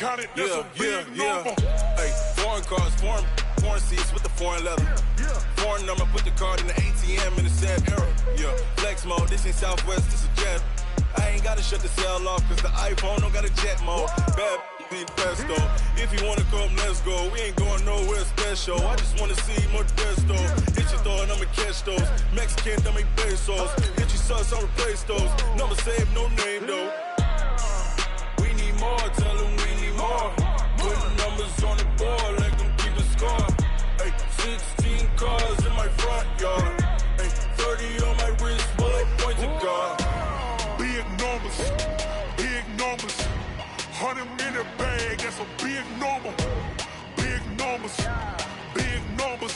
Hey, foreign cars, foreign seats with the foreign leather. Foreign number, put the card in the ATM in the sad era. Yeah, flex mode, this ain't Southwest, this a jet. I ain't gotta shut the cell off, cause the iPhone don't got a jet mode. Bad need pesto. If you wanna come, let's go. We ain't going nowhere special. I just wanna see more Desto. Hit your thought, I'ma catch those. Mexican, dumb make pesos. Hit your sus, I'll replace those. Number saved, no name though. We need more, tell them we need more. Putting numbers on the board, let them keep the score. Hey, 16 cars in my front yard. Hey, 30 on my wrist, bullet point to God. Big numbers, big numbers. 100 in the bag, that's a big number. Big numbers, big numbers.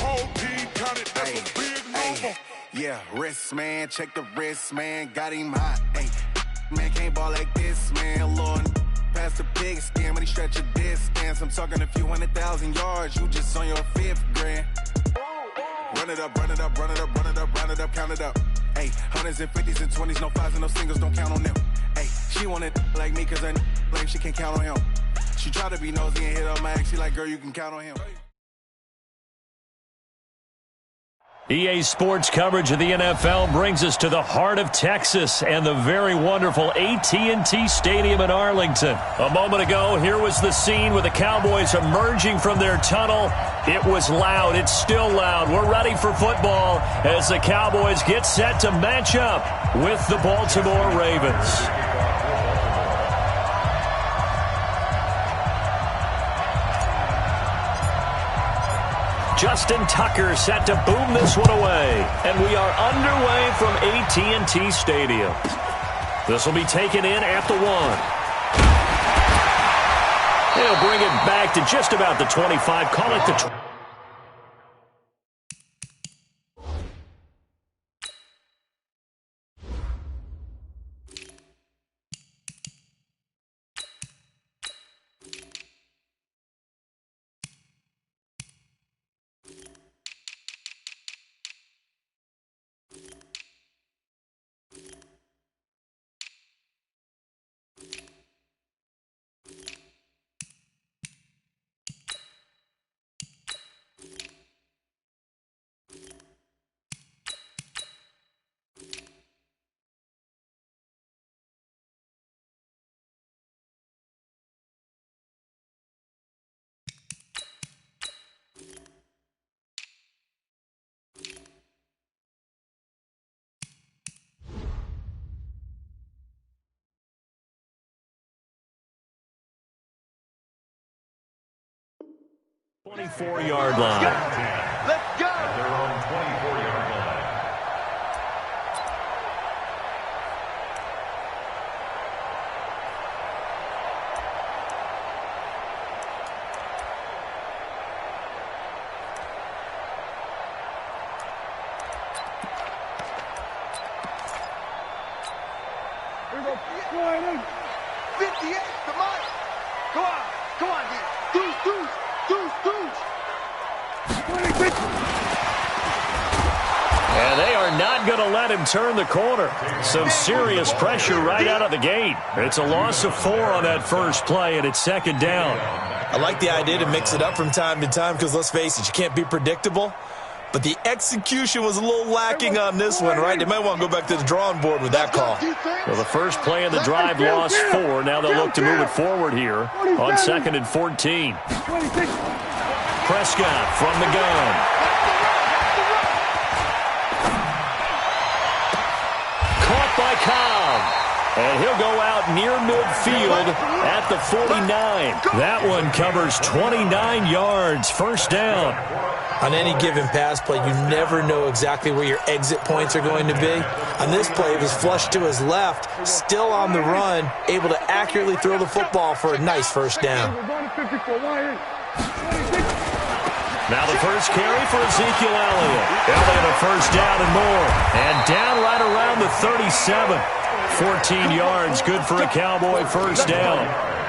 Whole team counted, that's a big number. Yeah, wrist man, check the wrist man, got him hot. Ay, man can't ball like this, man. Lord, past the big skin when he stretch a distance. I'm talking a few 100,000 yards, you just on your 5th grand. Run it up, run it up, run it up, run it up, run it up, count it up. Ay, 100s and 50s and 20s, no 5s and no singles, don't count on them. Ay, she want it like me cause her like she can't count on him. She try to be nosy and hit up my ex, she like, girl, you can count on him. EA Sports coverage of the NFL brings us to the heart of Texas and the very wonderful AT&T Stadium in Arlington. A moment ago, here was the scene with the Cowboys emerging from their tunnel. It was loud. It's still loud. We're ready for football as the Cowboys get set to match up with the Baltimore Ravens. Justin Tucker set to boom this one away. And we are underway from AT&T Stadium. This will be taken in at the 1. He'll bring it back to just about the 25. Call it the 20. .24-yard line. Let's go! At their own 24-yard line. Here we go. Go on, 58, come on. Go on, come on, dude. Deuce. And they are not going to let him turn the corner. Some serious pressure right out of the gate. It's a loss of 4 on that first play, and it's second down. I like the idea to mix it up from time to time because, let's face it, you can't be predictable. But the execution was a little lacking on this one, right? They might want to go back to the drawing board with that call. Well, the first play of the drive lost 4. Now they'll look to move it forward here on 2nd and 14. Prescott from the gun. Caught by Cobb. And he'll go out near midfield at the 49. That one covers 29 yards. First down. On any given pass play, you never know exactly where your exit points are going to be. On this play, it was flushed to his left, still on the run, able to accurately throw the football for a nice first down. Now the first carry for Ezekiel Elliott. Elliott a first down and more. And down right around the 37. 14 yards, good for a Cowboy first down.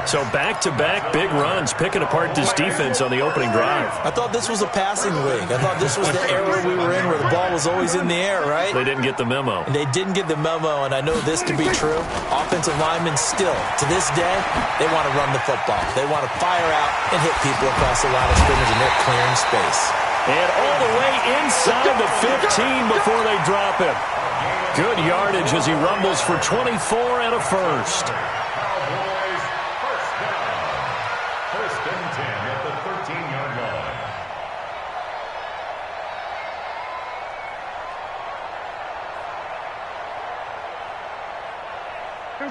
So back-to-back big runs, picking apart this defense on the opening drive. I thought this was a passing league. I thought this was the era we were in where the ball was always in the air, right? They didn't get the memo. And they didn't get the memo, and I know this to be true. Offensive linemen still, to this day, they want to run the football. They want to fire out and hit people across the line of scrimmage, and they're clearing space. And all the way inside the 15 before they drop him. Good yardage as he rumbles for 24 and a first.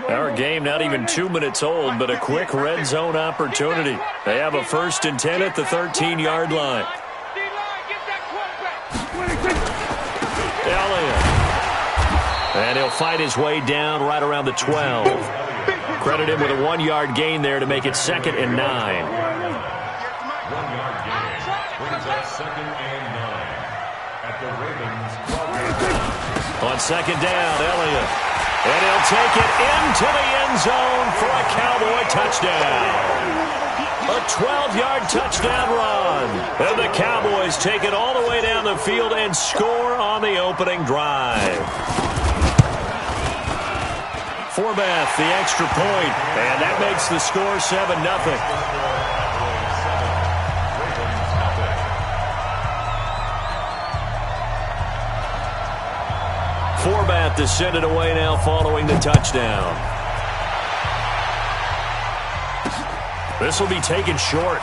Our game not even 2 minutes old, but a quick red zone opportunity. They have a 1st and 10 at the 13-yard line. Elliott. And he'll fight his way down right around the 12. Credit him with a 1-yard gain there to make it 2nd and 9. 1-yard gain brings up 2nd and 9 at the Ravens' 12-yard line. On 2nd down, Elliott. And he'll take it into the end zone for a Cowboy touchdown. A 12-yard touchdown run. And the Cowboys take it all the way down the field and score on the opening drive. Forbath, the extra point, and that makes the score 7-0. Forbath to send it away now following the touchdown. This will be taken short.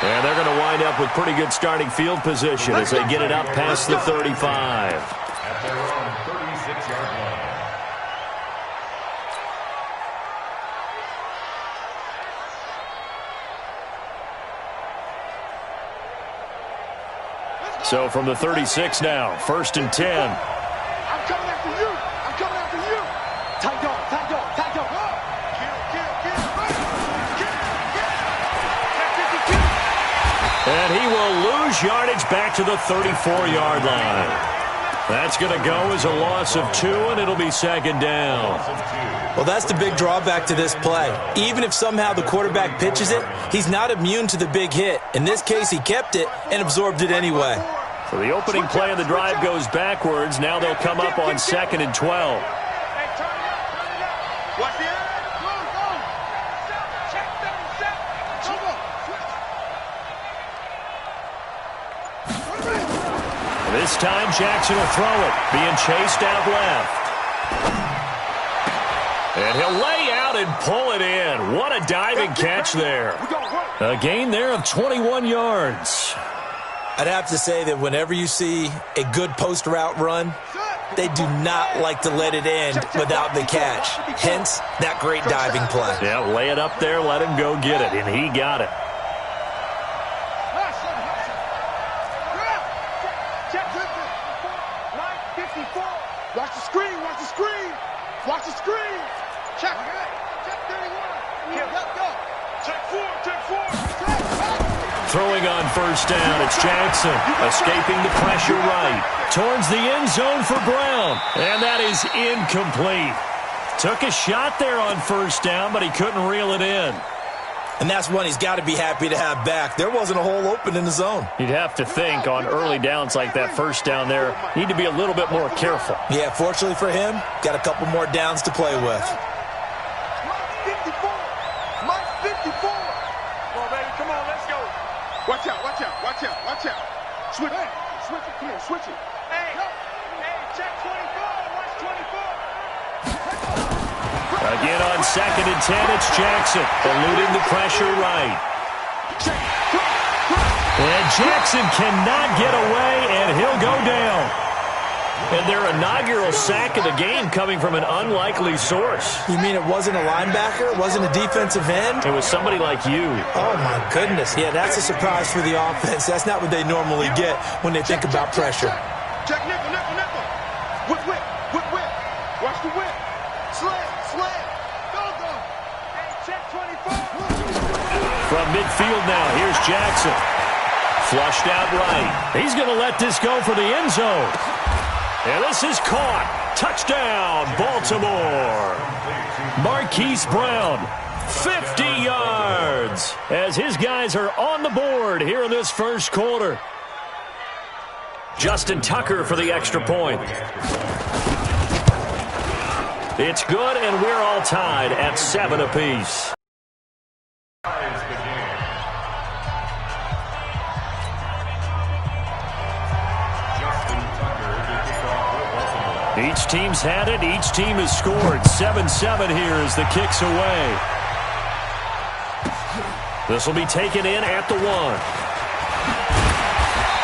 And they're going to wind up with pretty good starting field position as they get it up past the 35. At their own 36-yard line. So from the 36 now, 1st and 10. I'm coming after you. I'm coming after you. Tight dog, tight dog, tight dog. And he will lose yardage back to the 34-yard line. That's going to go as a loss of 2, and it'll be 2nd down. Well, that's the big drawback to this play. Even if somehow the quarterback pitches it, he's not immune to the big hit. In this case, he kept it and absorbed it anyway. So the opening play of the drive goes backwards. Now they'll come up on 2nd and 12. This time Jackson will throw it, being chased out left. And he'll lay out and pull it in. What a diving catch there. A gain there of 21 yards. I'd have to say that whenever you see a good post route run, they do not like to let it end without the catch. Hence, that great diving play. Yeah, lay it up there, let him go get it, and he got it. Watch the screen, watch the screen. Watch the screen. Check 31. Go. Check 4. Throwing on 1st down, it's Jackson. Escaping the pressure right. Towards the end zone for Brown. And that is incomplete. Took a shot there on 1st down, but he couldn't reel it in. And that's one he's got to be happy to have back. There wasn't a hole open in the zone. You'd have to think on early downs like that 1st down there, need to be a little bit more careful. Yeah, fortunately for him, got a couple more downs to play with. Mike 54. Come on, baby. Come on, let's go. Watch out. Switch it. Come on, switch it. Hey, check 24. Watch 24. Again on 2nd and 10, it's Jackson, eluding the pressure right. And Jackson cannot get away, and he'll go down. And their inaugural sack of the game coming from an unlikely source. You mean it wasn't a linebacker? It wasn't a defensive end? It was somebody like you. Oh, my goodness. Yeah, that's a surprise for the offense. That's not what they normally get when they think about pressure. Check nickel. Whip. Watch the whip. Slam. Go. Hey, check 24. From midfield now, here's Jackson. Flushed out right. He's going to let this go for the end zone. And this is caught. Touchdown, Baltimore. Marquise Brown, 50 yards, as his guys are on the board here in this first quarter. Justin Tucker for the extra point. It's good, and we're all tied at 7 apiece. Each team's had it. Each team has scored. 7-7 here as the kick's away. This will be taken in at the 1.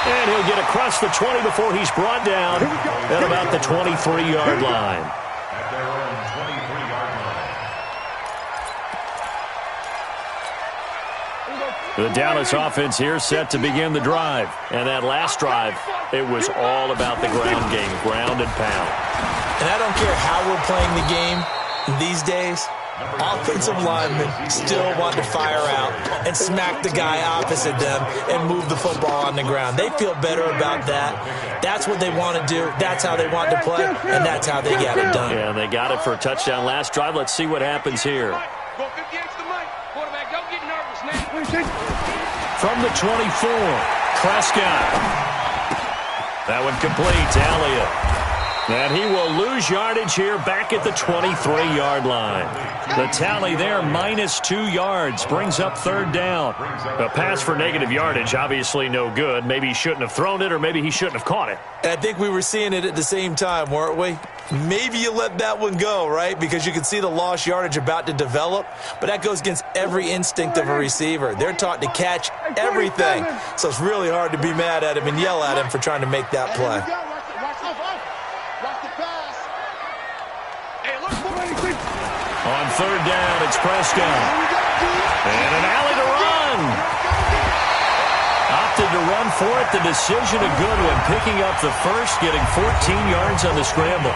And he'll get across the 20 before he's brought down at about the 23-yard line. At their own 23-yard line. The Dallas offense here set to begin the drive. And that last drive, it was all about the ground game, ground and pound. And I don't care how we're playing the game these days, offensive linemen still want to fire out and smack the guy opposite them and move the football on the ground. They feel better about that. That's what they want to do. That's how they want to play, and that's how they got it done. Yeah, they got it for a touchdown last drive. Let's see what happens here. From the 24, Prescott. That one complete to Elliott. And he will lose yardage here back at the 23-yard line. The tally there, -2 yards, brings up third down. A pass for negative yardage, obviously no good. Maybe he shouldn't have thrown it, or maybe he shouldn't have caught it. I think we were seeing it at the same time, weren't we? Maybe you let that one go, right? Because you can see the lost yardage about to develop. But that goes against every instinct of a receiver. They're taught to catch everything. So it's really hard to be mad at him and yell at him for trying to make that play. On third down, it's Prescott. And an alley to run. Opted to run for it. The decision a good one. Picking up the first, getting 14 yards on the scramble.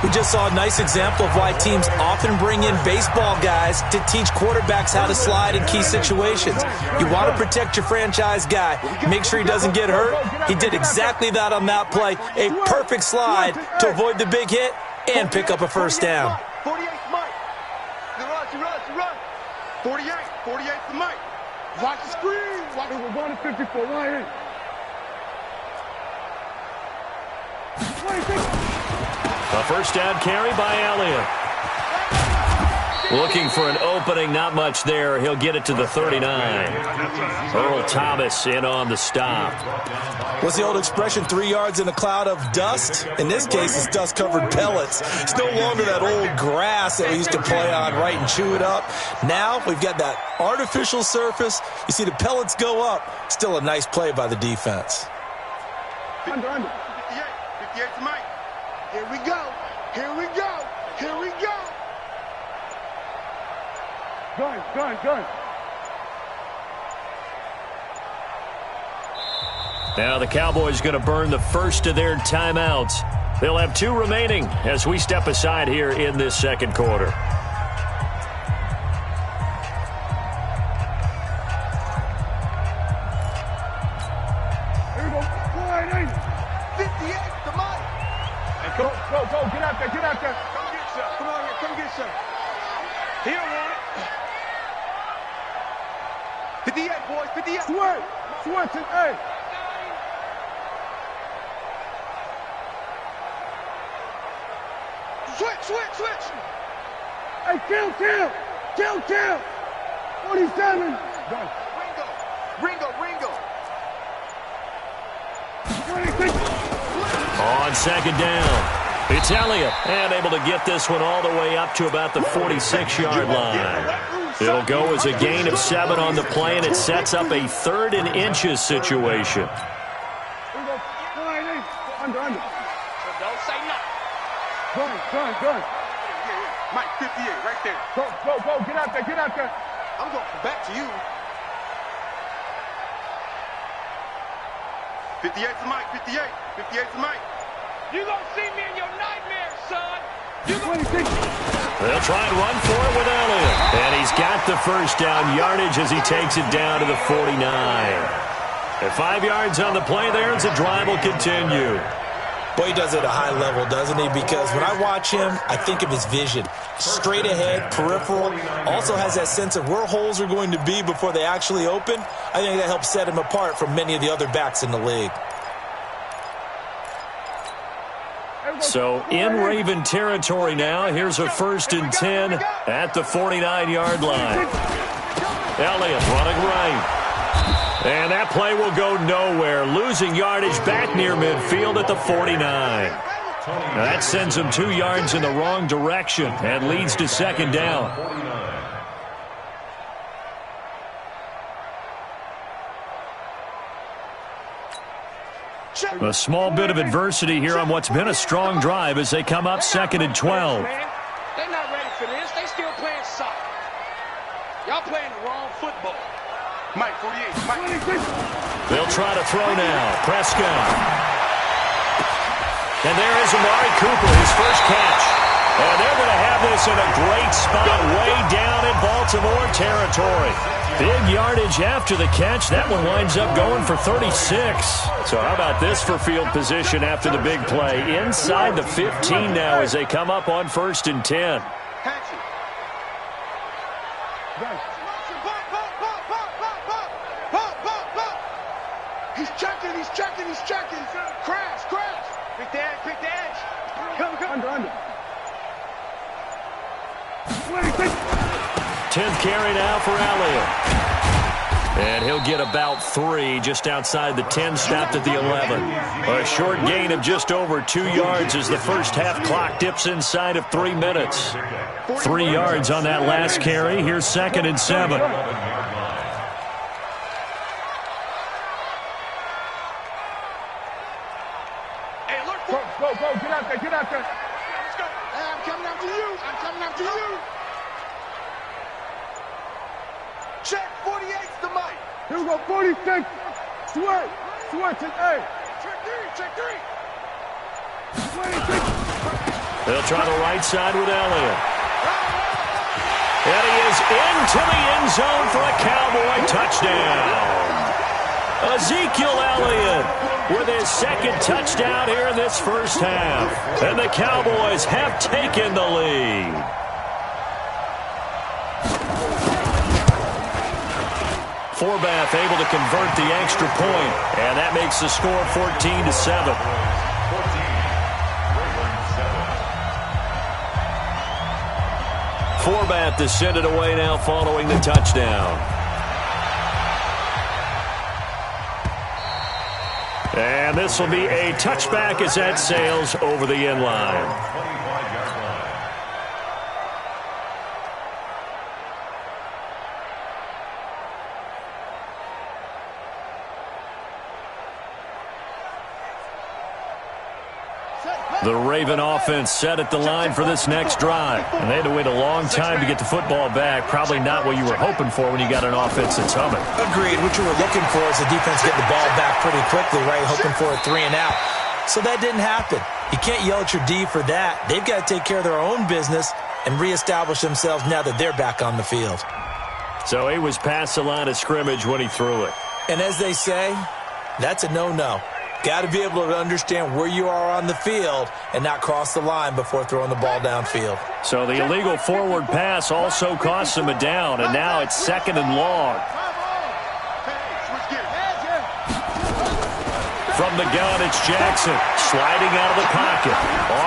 We just saw a nice example of why teams often bring in baseball guys to teach quarterbacks how to slide in key situations. You want to protect your franchise guy. Make sure he doesn't get hurt. He did exactly that on that play. A perfect slide to avoid the big hit and pick up a first down. 48, Mike. Run. 48 for Mike. Watch the screen. Watch it. We're going to 54. Right in. A first down carry by Elliott. Looking for an opening, not much there. He'll get it to the 39. Earl Thomas in on the stop. What's the old expression, 3 yards in a cloud of dust? In this case, it's dust-covered pellets. It's no longer that old grass that we used to play on, right, and chew it up. Now we've got that artificial surface. You see the pellets go up. Still a nice play by the defense. Under. 58 to Mike. Here we go. Gun. Now the Cowboys going to burn the first of their timeouts. They'll have 2 remaining as we step aside here in this second quarter. Here we go. 58 to Mike. Hey, go. Get out there. Come get some. Come on here. Come get some. He don't want it. 58, boys. 58. Switch it. Hey. Switch. Hey, kill. 47. Ringo. 26. On second down, it's Elliott, and able to get this one all the way up to about the 46-yard line. It'll go as a gain of 7 on the play, and it sets up a 3rd and inches situation. Under. Don't say nothing. Gun. Mike, 58, right there. Go. Get out there. I'm going back to you. 58 to Mike. 58 to Mike. You gonna see me in your nightmares, son. They'll try and run for it with Elliott. And he's got the first down yardage as he takes it down to the 49. At 5 yards on the play there as the drive will continue. Boy, he does it at a high level, doesn't he? Because when I watch him, I think of his vision. Straight ahead, peripheral, also has that sense of where holes are going to be before they actually open. I think that helps set him apart from many of the other backs in the league. So in Raven territory now, here's a 1st and 10 at the 49-yard line. Elliott running right. And that play will go nowhere. Losing yardage back near midfield at the 49. Now that sends him 2 yards in the wrong direction and leads to 2nd down. A small bit of adversity here on what's been a strong drive as they come up 2nd and 12. They're not ready for this. They still playing soccer. Y'all playing the wrong football. Mike, 48. Mike. They'll try to throw now. Prescott. And there is Amari Cooper, his first catch. And they're going to have this in a great spot way down in Baltimore territory. Big yardage after the catch. That one winds up going for 36. So how about this for field position after the big play? Inside the 15 now as they come up on 1st and 10. He's checking. Crash. Pick the edge. Come. Under. 10th carry now for Elliott. And he'll get about 3 just outside the 10, stopped at the 11. A short gain of just over 2 yards as the first half clock dips inside of 3 minutes. 3 yards on that last carry. Here's 2nd and 7. Go. Get out there. Let's go. I'm coming after you. Check 48's the mic. Here we go, 46. Switch it, hey. Check 3. 26. They'll try the right side with Elliott. And he is into the end zone for a Cowboy touchdown. Ezekiel Elliott with his 2nd touchdown here in this first half. And the Cowboys have taken the lead. Forbath able to convert the extra point, and that makes the score 14-7. Forbath to send it away now following the touchdown. And this will be a touchback as that sails over the end line. The Raven offense set at the line for this next drive. And they had to wait a long time to get the football back. Probably not what you were hoping for when you got an offense that's humming. Agreed. What you were looking for is the defense getting the ball back pretty quickly, right? Hoping for a 3 and out. So that didn't happen. You can't yell at your D for that. They've got to take care of their own business and reestablish themselves now that they're back on the field. So he was past the line of scrimmage when he threw it. And as they say, that's a no-no. Got to be able to understand where you are on the field and not cross the line before throwing the ball downfield. So the illegal forward pass also cost him a down, and now it's 2nd and long. From the gun, it's Jackson sliding out of the pocket.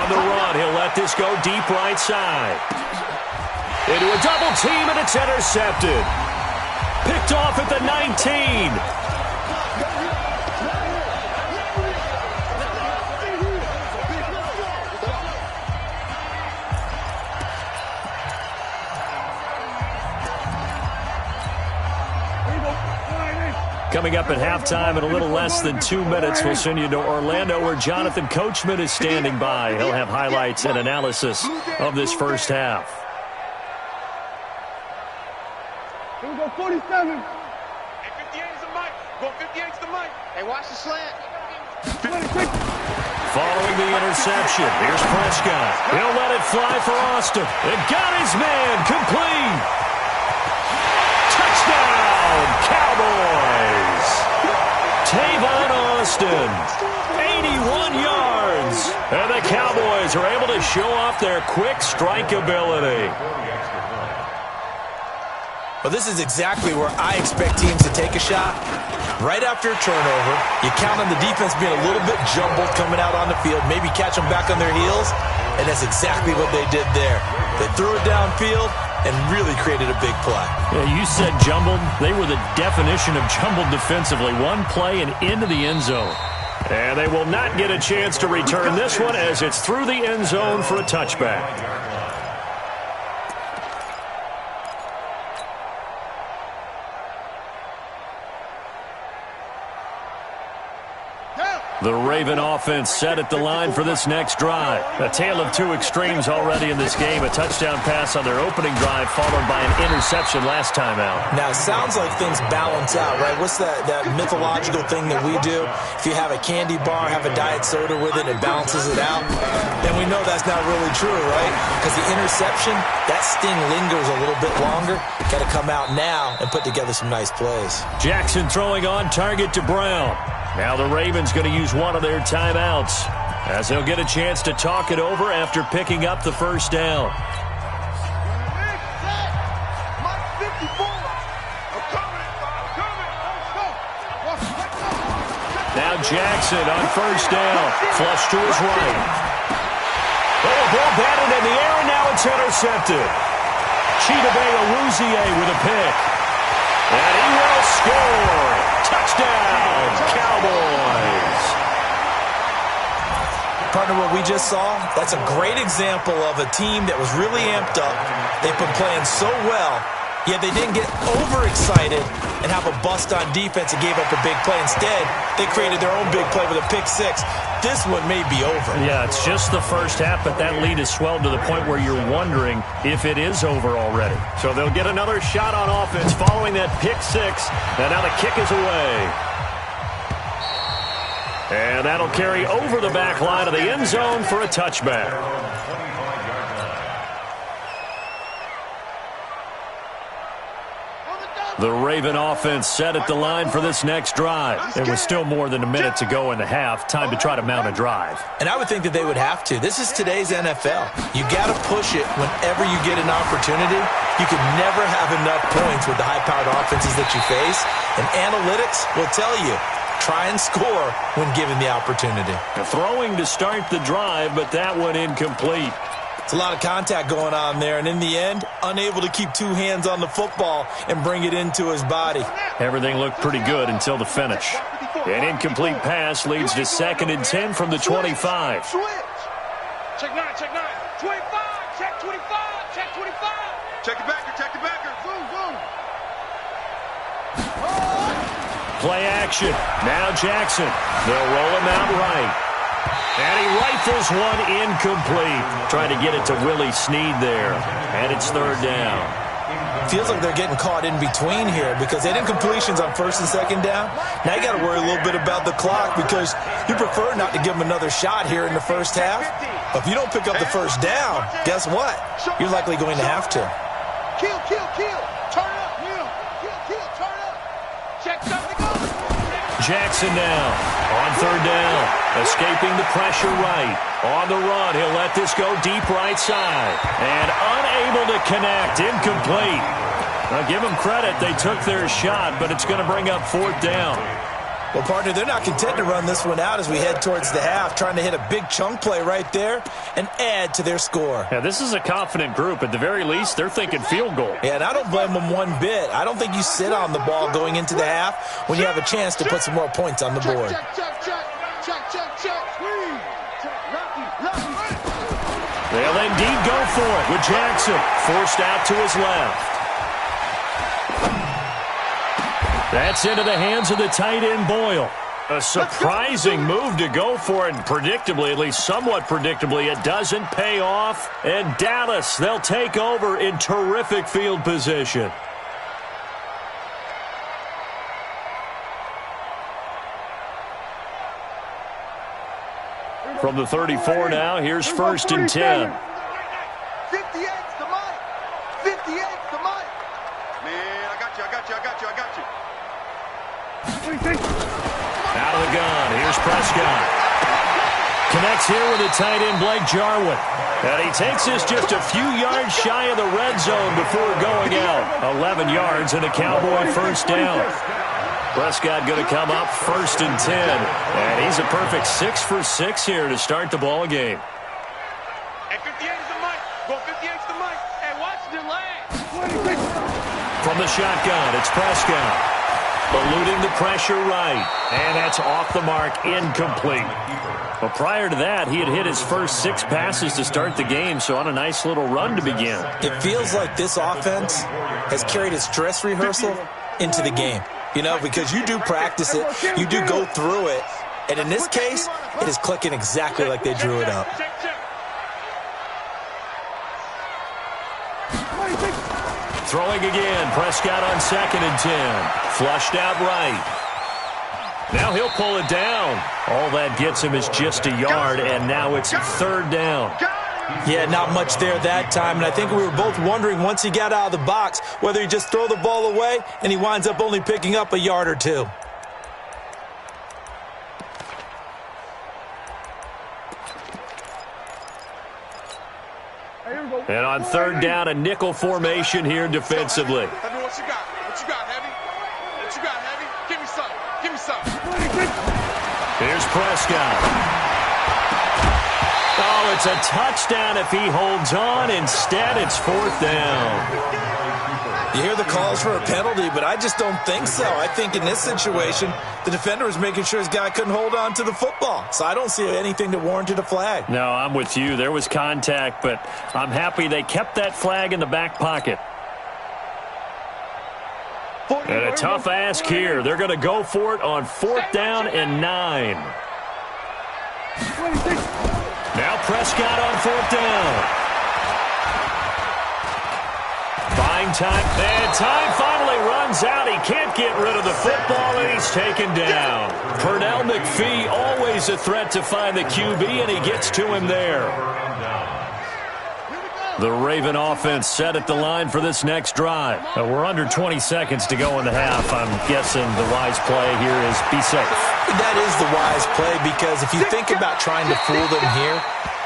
On the run, he'll let this go deep right side. Into a double team, and it's intercepted. Picked off at the 19. Coming up at halftime in a little less than 2 minutes, we'll send you to Orlando where Jonathan Coachman is standing by. He'll have highlights and analysis of this first half. Here we go, 47. Hey, 58 is the mic. Go 58 is the mic. Hey, watch the slant. 26. Following the interception, here's Prescott. He'll let it fly for Austin. And got his man complete. Touchdown, Cowboys. Tavon Austin, 81 yards. And the Cowboys are able to show off their quick strike ability. Well, this is exactly where I expect teams to take a shot. Right after a turnover, you count on the defense being a little bit jumbled coming out on the field, maybe catch them back on their heels, and that's exactly what they did there. They threw it downfield and really created a big play. Yeah, you said jumbled. They were the definition of jumbled defensively. One play and into the end zone. And they will not get a chance to return this one as it's through the end zone for a touchback. The Raven offense set at the line for this next drive. A tale of two extremes already in this game. A touchdown pass on their opening drive followed by an interception last time out. Now, it sounds like things balance out, right? What's that mythological thing that we do? If you have a candy bar, have a diet soda with it, it balances it out. Then we know that's not really true, right? Because the interception, that sting lingers a little bit longer. Got to come out now and put together some nice plays. Jackson throwing on target to Brown. Now the Ravens going to use one of their timeouts as they'll get a chance to talk it over after picking up the first down. Now Jackson on first down. Flush to his right. Oh, ball batted in the air, and now it's intercepted. Chidobe Awuzie with a pick. And he will score. Touchdown, Cowboys. Partner, what we just saw, that's a great example of a team that was really amped up. They've been playing so well, yet they didn't get overexcited and have a bust on defense and gave up a big play. Instead, they created their own big play with a pick six. This one may be over. Yeah, it's just the first half, but that lead has swelled to the point where you're wondering if it is over already. So they'll get another shot on offense following that pick six. And now the kick is away. And that'll carry over the back line of the end zone for a touchback. The Raven offense set at the line for this next drive. It was still more than a minute to go in the half. Time to try to mount a drive. And I would think that they would have to. This is today's NFL. You got to push it whenever you get an opportunity. You can never have enough points with the high-powered offenses that you face. And analytics will tell you, try and score when given the opportunity. Throwing to start the drive, but that one incomplete. It's a lot of contact going on there, and in the end, unable to keep two hands on the football and bring it into his body. Everything looked pretty good until the finish. An incomplete pass leads to 2nd and 10 from the 25. Check 9, check 9. 25, check 25, check 25. Check the backer. Zoom, zoom. Play action. Now Jackson. They'll roll him out right. And he rifles one incomplete. Trying to get it to Willie Snead there. And it's 3rd down. Feels like they're getting caught in between here because they had incompletions on 1st and 2nd down. Now you got to worry a little bit about the clock because you prefer not to give them another shot here in the first half. But if you don't pick up the first down, guess what? You're likely going to have to. Kill. Turn up. Kill, turn up. Check something up. Jackson now on 3rd down. Escaping the pressure right. On the run, he'll let this go deep right side. And unable to connect. Incomplete. Now give them credit. They took their shot, but it's going to bring up 4th down. Well, partner, they're not content to run this one out as we head towards the half, trying to hit a big chunk play right there and add to their score. Yeah, this is a confident group. At the very least, they're thinking field goal. Yeah, and I don't blame them one bit. I don't think you sit on the ball going into the half when you have a chance to put some more points on the board. Check. They'll indeed go for it with Jackson forced out to his left. That's into the hands of the tight end, Boyle. A surprising move to go for it, and predictably, at least somewhat predictably, it doesn't pay off. And Dallas, they'll take over in terrific field position. From the 34 now, here's 1st and 10. 58's the mic. 58's the mic. Man, I got you. Out of the gun, here's Prescott. Connects here with a tight end, Blake Jarwin. And he takes this just a few yards shy of the red zone before going out. 11 yards and a Cowboy first down. Prescott going to come up 1st and 10. And he's a perfect 6 for 6 here to start the ball game. And 58 is the mic. Go 58 is the mic. And watch the leg. From the shotgun, it's Prescott. Eluding the pressure right. And that's off the mark, incomplete. But prior to that, he had hit his first 6 passes to start the game, so on a nice little run to begin. It feels like this offense has carried its dress rehearsal into the game. You know, because you do practice it, you do go through it, and in this case, it is clicking exactly like they drew it up. Throwing again, Prescott on 2nd and 10. Flushed out right. Now he'll pull it down. All that gets him is just a yard, and now it's 3rd down. Yeah, not much there that time, and I think we were both wondering once he got out of the box whether he just throw the ball away and he winds up only picking up a yard or 2. And on 3rd down, a nickel formation here defensively. Heavy, what you got? What you got, Heavy? What you got, Heavy? Give me some. Give me some. Here's Prescott. Oh, it's a touchdown if he holds on. Instead, it's 4th down. You hear the calls for a penalty, but I just don't think so. I think in this situation, the defender was making sure his guy couldn't hold on to the football. So I don't see anything that warranted a flag. No, I'm with you. There was contact, but I'm happy they kept that flag in the back pocket. And a tough ask here. They're going to go for it on 4th down and 9. Now Prescott on 4th down. Buying time, and time finally runs out. He can't get rid of the football, and he's taken down. Pernell McPhee, always a threat to find the QB, and he gets to him there. The Raven offense set at the line for this next drive. We're under 20 seconds to go in the half. I'm guessing the wise play here is be safe. That is the wise play, because if you think about trying to fool them here,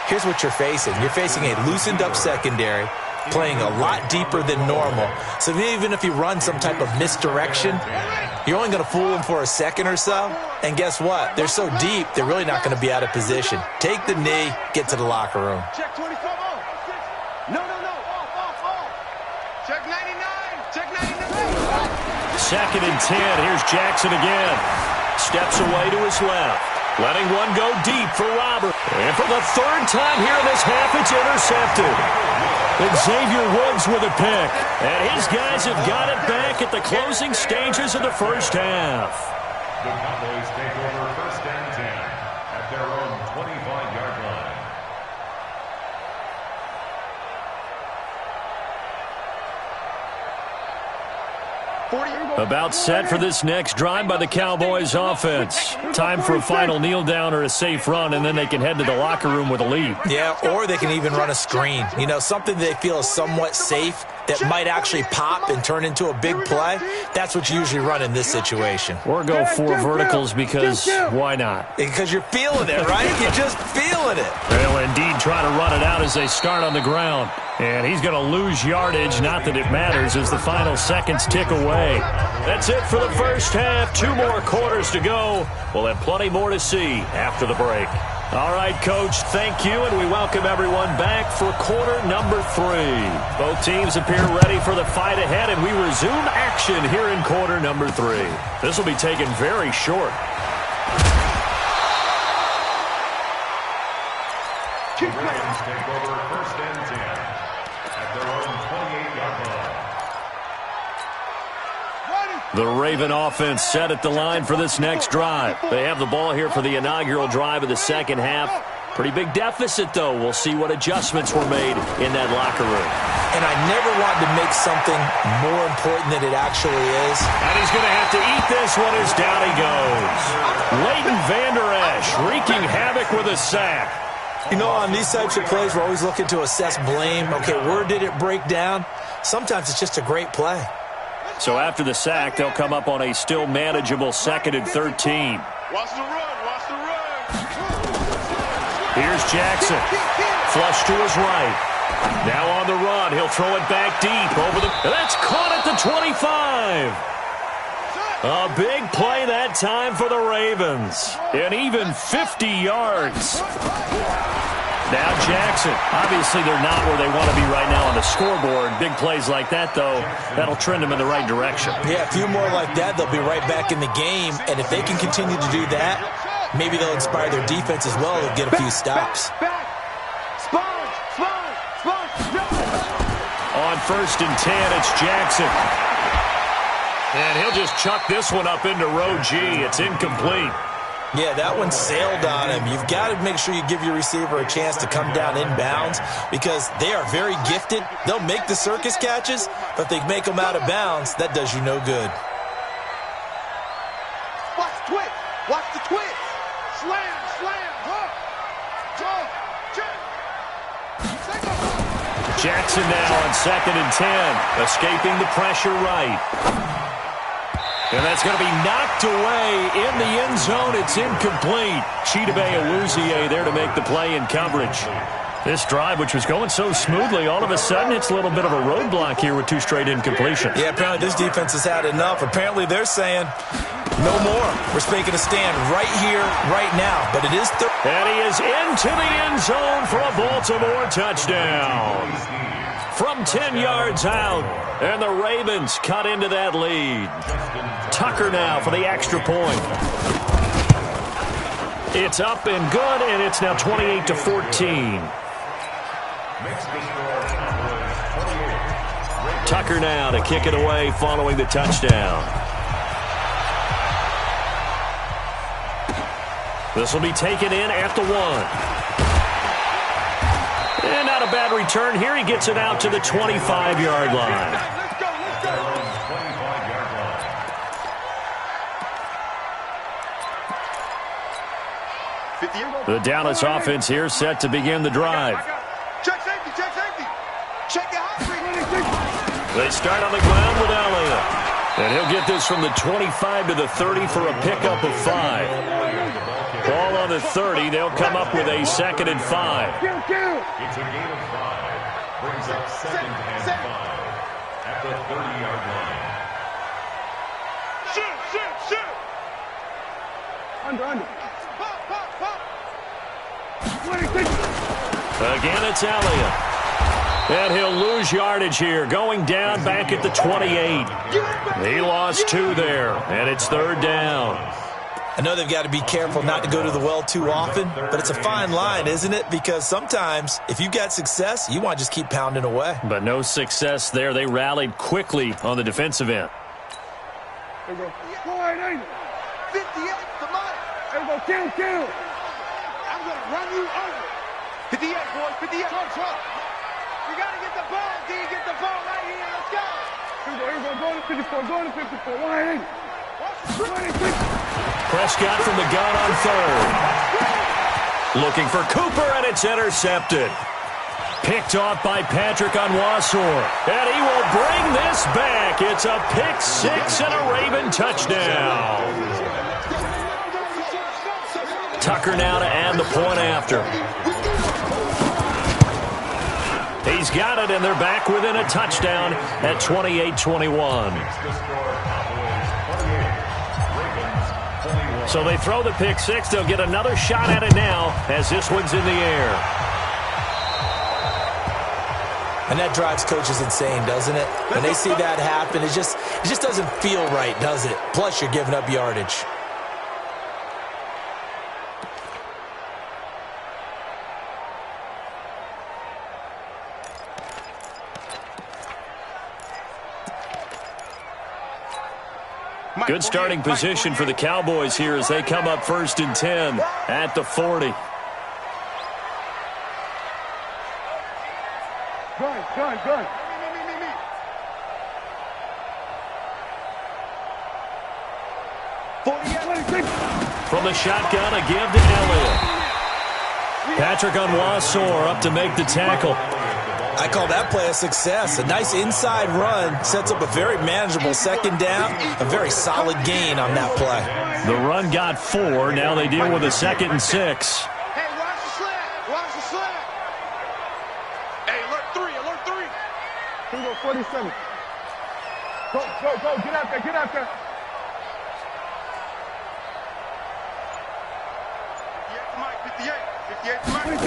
here's what you're facing. You're facing a loosened-up secondary, playing a lot deeper than normal. So even if you run some type of misdirection, you're only going to fool them for a second or so. And guess what? They're so deep, they're really not going to be out of position. Take the knee, get to the locker room. Check 24. No. Check 99. Check 99. 2nd and 10. Here's Jackson again. Steps away to his left. Letting one go deep for Robert. And for the 3rd time here in this half, it's intercepted. Xavier Woods with a pick. And his guys have got it back at the closing stages of the first half. The Cowboys take over 1st and 10 at their own 25-yard line. About set for this next drive by the Cowboys offense. Time for a final kneel down or a safe run, and then they can head to the locker room with a lead. Yeah, or they can even run a screen. You know, something they feel is somewhat safe that might actually pop and turn into a big play. That's what you usually run in this situation. Or go 4 verticals because why not? Because you're feeling it, right? You're just feeling it. They'll indeed try to run it out as they start on the ground. And he's going to lose yardage, not that it matters, as the final seconds tick away. That's it for the first half. 2 more quarters to go. We'll have plenty more to see after the break. All right, Coach, thank you, and we welcome everyone back for quarter number 3. Both teams appear ready for the fight ahead, and we resume action here in quarter number 3. This will be taken very short. The Ravens take over 1st and 10 at their own 28-yard line. The Raven offense set at the line for this next drive. They have the ball here for the inaugural drive of the second half. Pretty big deficit, though. We'll see what adjustments were made in that locker room. And I never wanted to make something more important than it actually is. And he's going to have to eat this one as down he goes. Leighton Vander Esch wreaking havoc with a sack. You know, on these types of plays, we're always looking to assess blame. Okay, where did it break down? Sometimes it's just a great play. So after the sack, they'll come up on a still manageable 2nd and 13. Watch the run. Watch the run. Here's Jackson. Flush to his right. Now on the run. He'll throw it back deep over the... That's caught at the 25. A big play that time for the Ravens. And even 50 yards. Now Jackson. Obviously, they're not where they want to be right now on the scoreboard. Big plays like that, though, that'll trend them in the right direction. Yeah, a few more like that, they'll be right back in the game. And if they can continue to do that, maybe they'll inspire their defense as well to get a few stops. On 1st and 10, it's Jackson. And he'll just chuck this one up into row G. It's incomplete. Yeah, that one sailed on him. You've got to make sure you give your receiver a chance to come down inbounds because they are very gifted. They'll make the circus catches, but if they make them out of bounds, that does you no good. Watch the twist. Watch the twist. Slam, slam, hook. Jackson now on 2nd and 10, escaping the pressure right. And that's going to be knocked away in the end zone. It's incomplete. Chidobe there to make the play in coverage. This drive, which was going so smoothly, all of a sudden it's a little bit of a roadblock here with 2 straight incompletions. Yeah, apparently this defense has had enough. Apparently they're saying, no more. We're making a stand right here, right now. But it is and he is into the end zone for a Baltimore touchdown. From 10 yards out, and the Ravens cut into that lead. Tucker now for the extra point. It's up and good, and it's now 28-14. Tucker now to kick it away following the touchdown. This will be taken in at the 1. And not a bad return here. He gets it out to the 25-yard line. The Dallas offense here set to begin the drive. Check safety, check safety. Check your hot streak. They start on the ground with Elliott. And he'll get this from the 25 to the 30 for a pickup of 5. Ball on the 30. They'll come up with a 2nd and 5. It's a gain of 5. Brings up 2nd and 5 at the 30-yard line. Shoot. Under. Again, it's Elliott. And he'll lose yardage here, going down back at the 28. He lost 2 there, and it's 3rd down. I know they've got to be careful not to go to the well too often, but it's a fine line, isn't it? Because sometimes, if you've got success, you want to just keep pounding away. But no success there. They rallied quickly on the defensive end. There we go. 58, the money. There we go. Kill. I'm going to run you over. 58, boys. 58. Trump. You got to get the ball, D. Get the ball right here. Let's go. Here we go. Go to 54. Go to 54. 180. Prescott from the gun on 3rd. Looking for Cooper, and it's intercepted. Picked off by Patrick Onwuasor. And he will bring this back. It's a pick 6 and a Raven touchdown. Tucker now to add the point after. He's got it, and they're back within a touchdown at 28-21. So they throw the pick 6. They'll get another shot at it now as this one's in the air. And that drives coaches insane, doesn't it? When they see that happen, it just doesn't feel right, does it? Plus, you're giving up yardage. Good starting position for the Cowboys here as they come up 1st and 10 at the 40. Gun. From the shotgun, a give to Elliott. Patrick Onwuasor up to make the tackle. I call that play a success. A nice inside run sets up a very manageable 2nd down. A very solid gain on that play. The run got 4. Now they deal with a 2nd and 6. Hey, watch the slant. 27. Go, go, go. Get out there, get out there. 58 to Mike, 58 to Mike.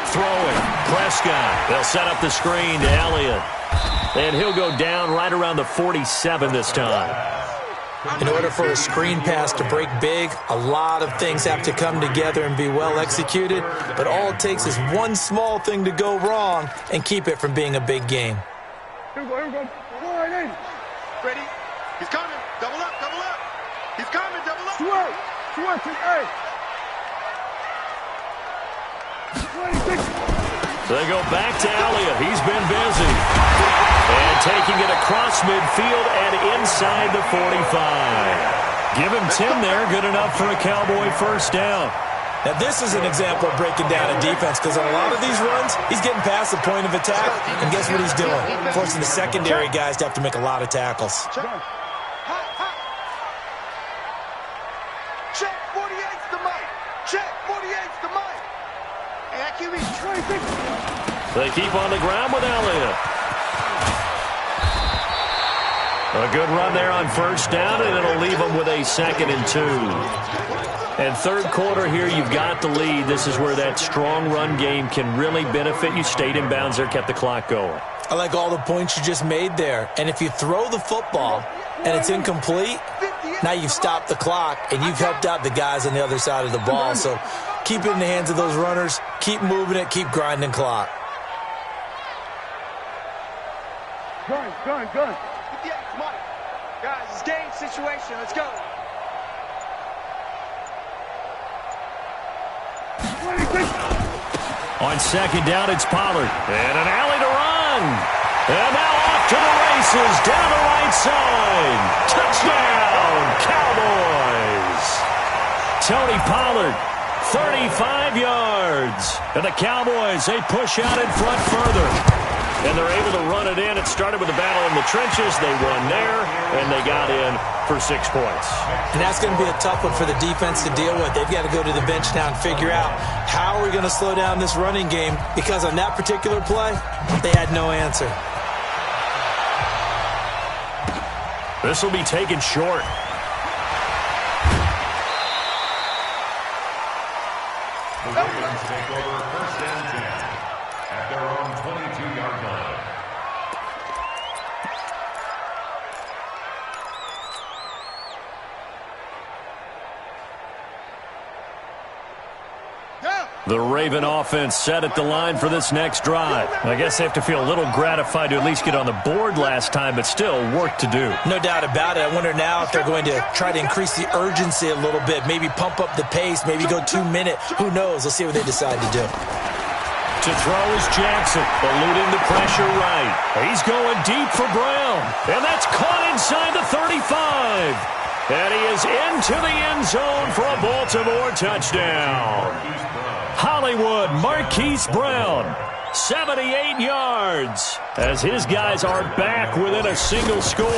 Throwing. Prescott. They'll set up the screen to Elliott. And he'll go down right around the 47 this time. In order for a screen pass to break big, a lot of things have to come together and be well executed, but all it takes is one small thing to go wrong and keep it from being a big game. Here we go, here we go. Wide in. Ready? He's coming. Double up, double up. He's coming, double up. Switch, hey. 26. They go back to Elliott. He's been busy. And taking it across midfield and inside the 45. Give him 10 there. Good enough for a Cowboy first down. Now, this is an example of breaking down a defense because on a lot of these runs, he's getting past the point of attack, and guess what he's doing? Forcing the secondary guys to have to make a lot of tackles. Check 48's the mic. Check 48's the mic. And that QB 26. They keep on the ground with Elliott. A good run there on first down, and it'll leave them with a 2nd and 2. And third quarter here, you've got the lead. This is where that strong run game can really benefit you. Stayed in bounds there, kept the clock going. I like all the points you just made there. And if you throw the football and it's incomplete, now you've stopped the clock and you've helped out the guys on the other side of the ball. So keep it in the hands of those runners. Keep moving it. Keep grinding clock. Gun. 58's Mike. Guys, it's game situation. Let's go. 26. On second down, it's Pollard. And an alley to run. And now off to the races, down the right side. Touchdown, Cowboys. Tony Pollard, 35 yards. And the Cowboys, they push out in front further. And they're able to run it in. It started with a battle in the trenches. They won there, and they got in for 6 points. And that's going to be a tough one for the defense to deal with. They've got to go to the bench now and figure out how are we going to slow down this running game, because on that particular play, they had no answer. This will be taken short. The Ravens take over 1st and 10 at their own 22-yard line. The Raven offense set at the line for this next drive. I guess they have to feel a little gratified to at least get on the board last time, but still work to do. No doubt about it. I wonder now if they're going to try to increase the urgency a little bit, maybe pump up the pace, maybe go 2-minute. Who knows? Let's see what they decide to do. To throw is Jackson, eluding the pressure right. He's going deep for Brown, and that's caught inside the 35. And he is into the end zone for a Baltimore touchdown. Hollywood Marquise Brown, 78 yards, as his guys are back within a single score.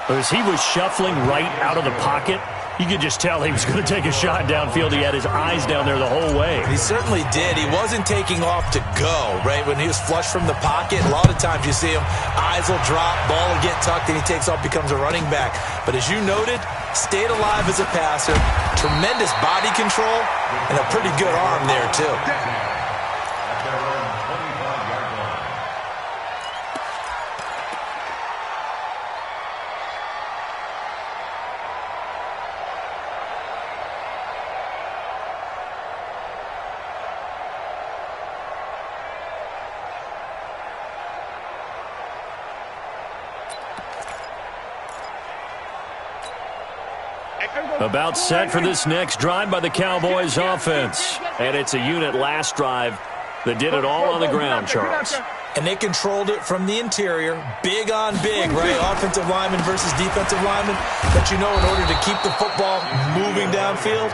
As he was shuffling right out of the pocket, you could just tell he was going to take a shot downfield. He had his eyes down there the whole way. He certainly did. He wasn't taking off to go, right? When he was flushed from the pocket, a lot of times you see him, eyes will drop, ball will get tucked, and he takes off, becomes a running back. But as you noted, stayed alive as a passer, tremendous body control, and a pretty good arm there, too. At their own 25-yard line. About set for this next drive by the Cowboys offense. And it's a unit last drive that did it all on the ground, Charles. And they controlled it from the interior, big on big, right? Offensive lineman versus defensive lineman. But you know, in order to keep the football moving downfield,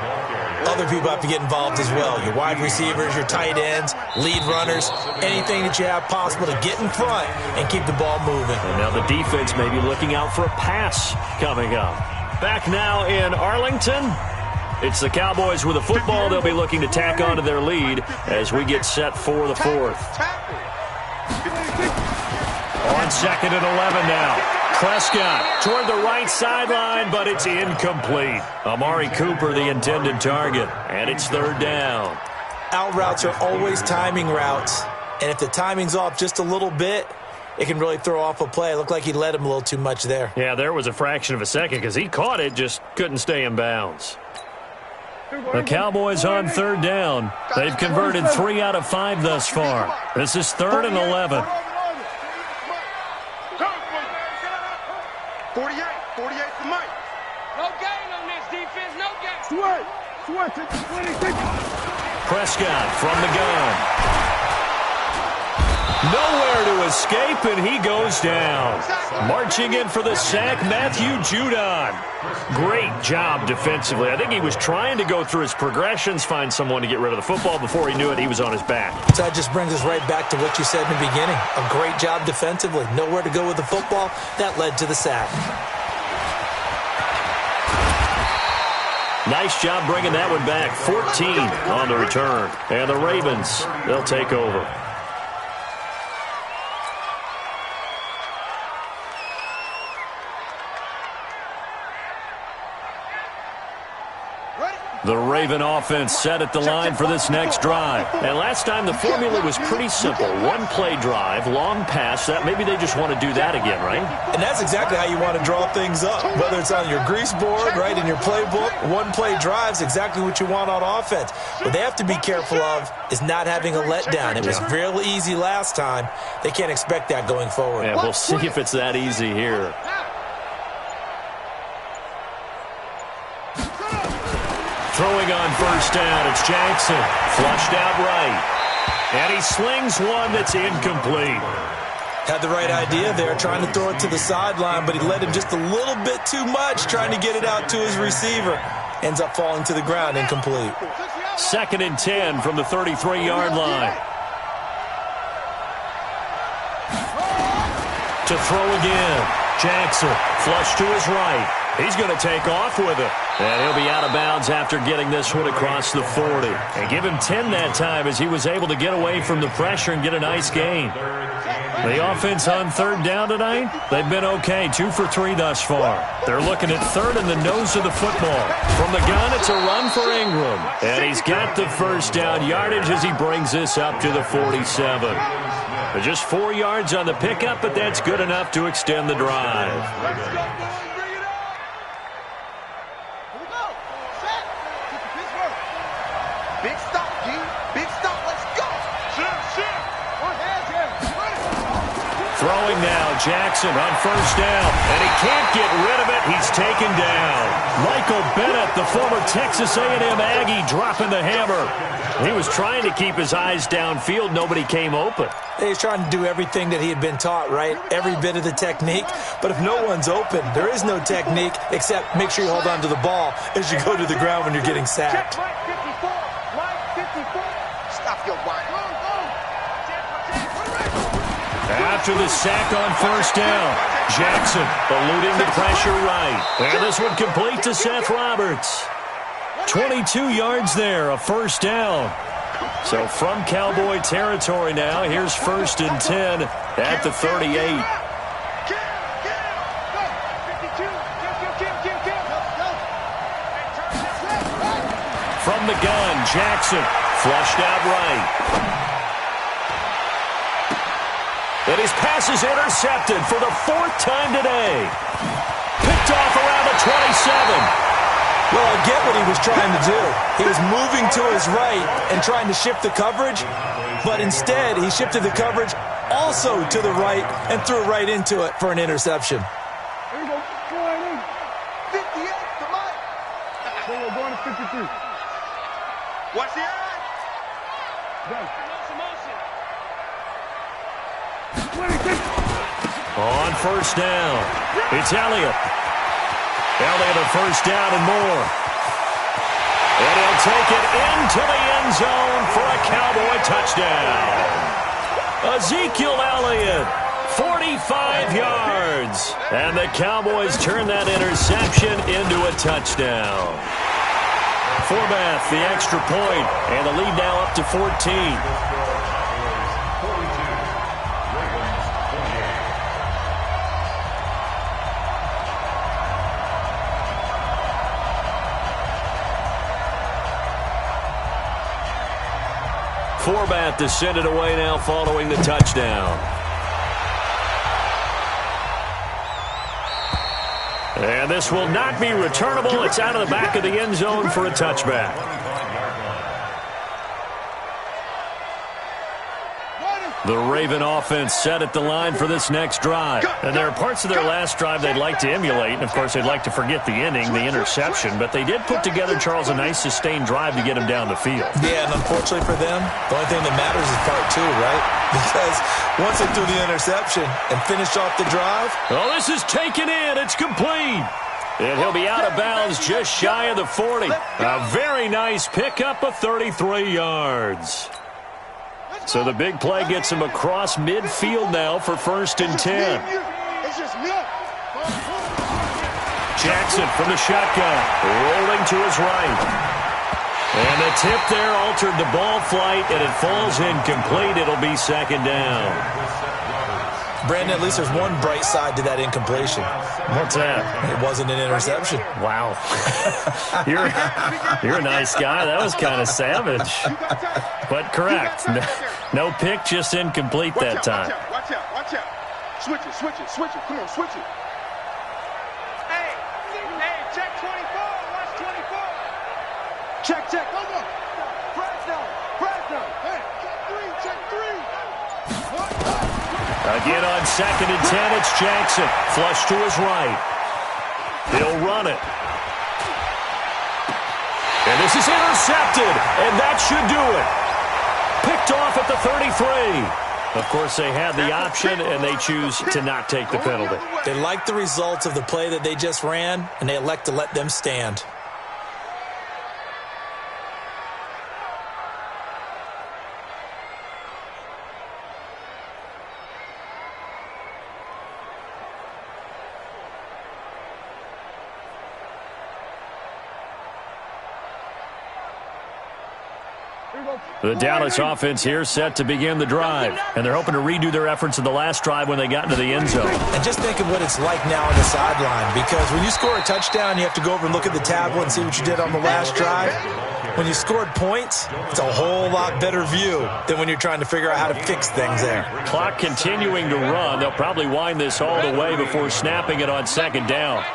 other people have to get involved as well. Your wide receivers, your tight ends, lead runners, anything that you have possible to get in front and keep the ball moving. And now the defense may be looking out for a pass coming up. Back now in Arlington. It's the Cowboys with the football. They'll be looking to tack on to their lead as we get set for the fourth. 58 On 2nd and 11 now. Prescott toward the right sideline, but it's incomplete. Amari Cooper, the intended target, and it's 3rd down. Out routes are always timing routes, and if the timing's off just a little bit, it can really throw off a play. It looked like he led him a little too much there. Yeah, there was a fraction of a second because he caught it, just couldn't stay in bounds. The Cowboys on 3rd down. They've converted 3 out of 5 thus far. This is 3rd and 11. 48 to Mike. No gain on this defense, no gain. Prescott from the gun. Nowhere to escape, and he goes down. Marching in for the sack, Matthew Judon. Great job defensively. I think he was trying to go through his progressions, find someone to get rid of the football. Before he knew it, he was on his back. So that just brings us right back to what you said in the beginning. A great job defensively. Nowhere to go with the football. That led to the sack. Nice job bringing that one back. 14 on the return. And the Ravens, they'll take over. The Raven offense set at the line for this next drive. And last time the formula was pretty simple. One-play drive, long pass. That maybe they just want to do that again, right? And that's exactly how you want to draw things up. Whether it's on your grease board, right, in your playbook, one-play drive's exactly what you want on offense. What they have to be careful of is not having a letdown. It was real easy last time. They can't expect that going forward. Yeah, we'll see if it's that easy here. Throwing on 1st down, it's Jackson. Flushed out right. And he slings one that's incomplete. Had the right idea there, trying to throw it to the sideline, but he led him just a little bit too much, trying to get it out to his receiver. Ends up falling to the ground, incomplete. 2nd and 10 from the 33-yard line. To throw again. Jackson, flush to his right. He's going to take off with it. And he'll be out of bounds after getting this one across the 40. And give him 10 that time as he was able to get away from the pressure and get a nice gain. The offense on 3rd down tonight, they've been okay. 2 for 3 thus far. They're looking at 3rd in the nose of the football. From the gun, it's a run for Ingram. And he's got the 1st down yardage as he brings this up to the 47. Just 4 yards on the pickup, but that's good enough to extend the drive. Big stop, G. Big stop. Let's go. Throwing now, Jackson on 1st down, and he can't get rid of it. He's taken down. Michael Bennett, the former Texas A&M Aggie, dropping the hammer. He was trying to keep his eyes downfield. Nobody came open. He's trying to do everything that he had been taught, right? Every bit of the technique. But if no one's open, there is no technique except make sure you hold on to the ball as you go to the ground when you're getting sacked. Stop your whine. After the sack on 1st down, Jackson eluding the pressure right. And this one complete to Seth Roberts. 22 yards there, a 1st down. So from Cowboy territory now, here's 1st and 10 at the 38. From the gun, Jackson flushed out right. And his pass is intercepted for the 4th time today. Picked off around the 27. Well, I get what he was trying to do. He was moving to his right and trying to shift the coverage, but instead he shifted the coverage also to the right and threw right into it for an interception. Here we go. 58 to Mike. We're going to 53. Watch the eye. On 1st down, it's Elliott. Elliott a 1st down and more. And he'll take it into the end zone for a Cowboy touchdown. Ezekiel Elliott, 45 yards. And the Cowboys turn that interception into a touchdown. Forbath, the extra point, and the lead now up to 14. format to send it away now following the touchdown. And this will not be returnable. It's out of the back of the end zone for a touchback. The Raven offense set at the line for this next drive. And there are parts of their last drive they'd like to emulate. And, of course, they'd like to forget the inning, the interception. But they did put together, Charles, a nice sustained drive to get him down the field. Yeah, and unfortunately for them, the only thing that matters is part two, right? Because once they threw the interception and finished off the drive. Oh, this is taken in. It's complete. And he'll be out of bounds just shy of the 40. A very nice pickup of 33 yards. So the big play gets him across midfield now for 1st and 10. Jackson from the shotgun, rolling to his right. And the tip there altered the ball flight, and it falls incomplete. It'll be 2nd down. Brandon, at least there's one bright side to that incompletion. What's that? It wasn't an interception. Wow. You're a nice guy. That was kind of savage. But correct. No pick, just incomplete that time. Watch out. Switch it. Come on, switch it. Hey, check 24. Watch 24. Check. Come on. Press down. Hey, check 3. Again on 2nd and 10, it's Jackson. Flush to his right. He'll run it. And this is intercepted, and that should do it. Picked off at the 33. Of course, they had the option, and they choose to not take the penalty. They like the results of the play that they just ran, and they elect to let them stand. The Dallas offense here set to begin the drive. And they're hoping to redo their efforts in the last drive when they got into the end zone. And just think of what it's like now on the sideline. Because when you score a touchdown, you have to go over and look at the tablet and see what you did on the last drive. When you scored points, it's a whole lot better view than when you're trying to figure out how to fix things there. Clock continuing to run. They'll probably wind this all the way before snapping it on 2nd down.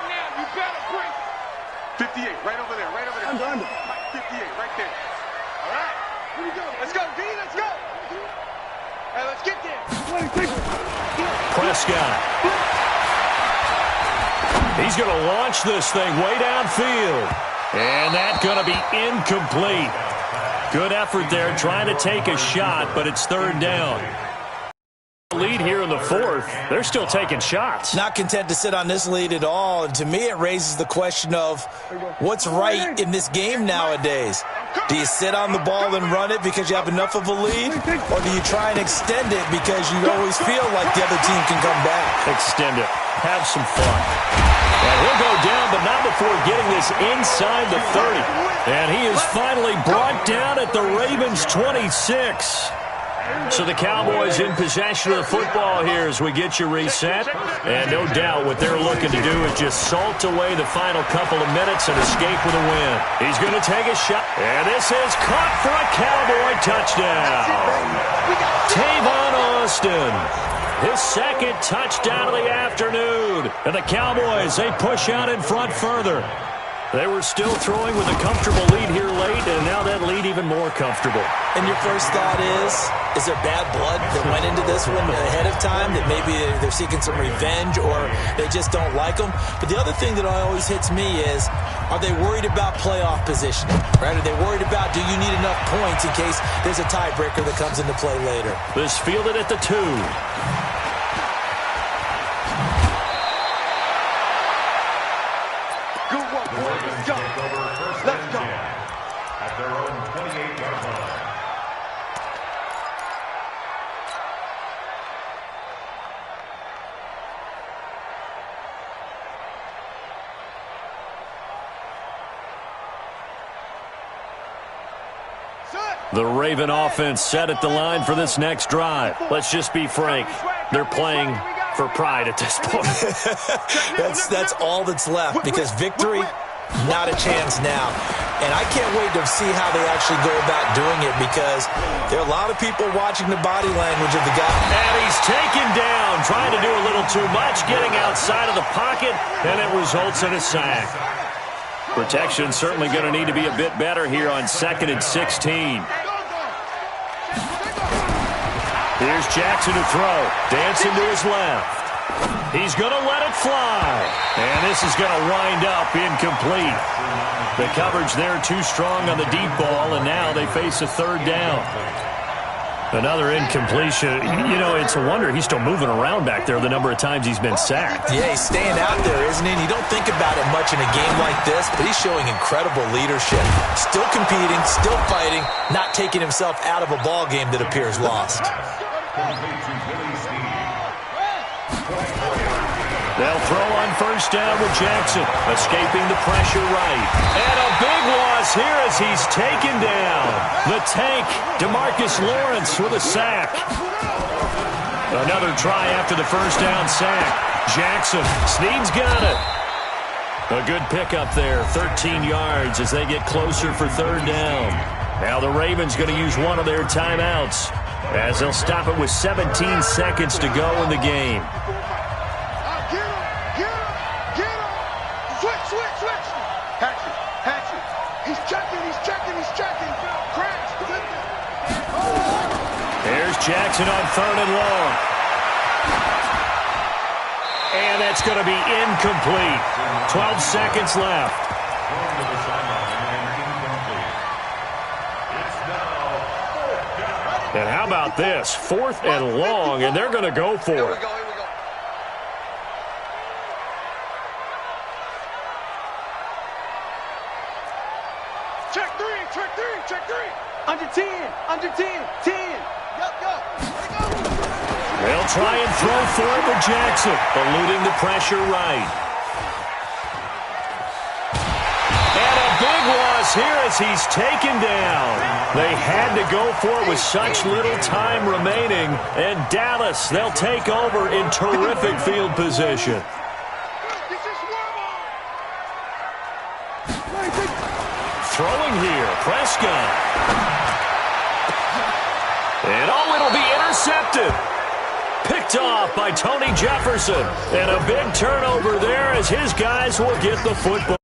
58, right over there. Under. 58, right there. All right, here we go. Let's go, D, let's go. Hey, let's get there. Prescott. He's going to launch this thing way downfield. And that's going to be incomplete. Good effort there trying to take a shot, but it's 3rd down. Lead here in the 4th. They're still taking shots. Not content to sit on this lead at all. And to me, it raises the question of what's right in this game nowadays. Do you sit on the ball and run it because you have enough of a lead? Or do you try and extend it because you always feel like the other team can come back? Extend it. Have some fun. And he'll go down, but not before getting this inside the 30. And he is finally brought down at the Ravens' 26. So the Cowboys in possession of the football here as we get you reset. And no doubt what they're looking to do is just salt away the final couple of minutes and escape with a win. He's going to take a shot. And this is caught for a Cowboy touchdown. Tavon Austin. His 2nd touchdown of the afternoon. And the Cowboys, they push out in front further. They were still throwing with a comfortable lead here late, and now that lead even more comfortable. And your first thought is there bad blood that went into this one ahead of time, that maybe they're seeking some revenge or they just don't like them? But the other thing that always hits me is, are they worried about playoff positioning? Right? Are they worried about, do you need enough points in case there's a tiebreaker that comes into play later? This fielded at the 2. Let's go. At their own 28-yard line. The Raven offense set at the line for this next drive. Let's just be frank. They're playing for pride at this point. That's all that's left, because victory Not a chance now. And I can't wait to see how they actually go about doing it, because there are a lot of people watching the body language of the guy. And he's taken down, trying to do a little too much, getting outside of the pocket, and it results in a sack. Protection certainly going to need to be a bit better here on 2nd and 16. Here's Jackson to throw. Dancing to his left. He's going to let it fly. And this is going to wind up incomplete. The coverage there too strong on the deep ball, and now they face a 3rd down. Another incompletion. You know, it's a wonder he's still moving around back there the number of times he's been sacked. Yeah, he's staying out there, isn't he? And you don't think about it much in a game like this, but he's showing incredible leadership. Still competing, still fighting, not taking himself out of a ball game that appears lost. They'll throw on 1st down with Jackson, escaping the pressure right. And a big loss here as he's taken down. The tank, DeMarcus Lawrence with a sack. Another try after the 1st down sack. Jackson, Snead's got it. A good pickup there, 13 yards as they get closer for 3rd down. Now the Ravens going to use one of their timeouts as they'll stop it with 17 seconds to go in the game. Jackson on 3rd and long. And that's going to be incomplete. 12 seconds left. And how about this? 4th and long, and they're going to go for it. Check three. Under 10, under 10, 10. They'll try and throw for it with Jackson, eluding the pressure right. And a big loss here as he's taken down. They had to go for it with such little time remaining. And Dallas, they'll take over in terrific field position. Throwing here, Prescott. And it'll be intercepted. Picked off by Tony Jefferson. And a big turnover there as his guys will get the football.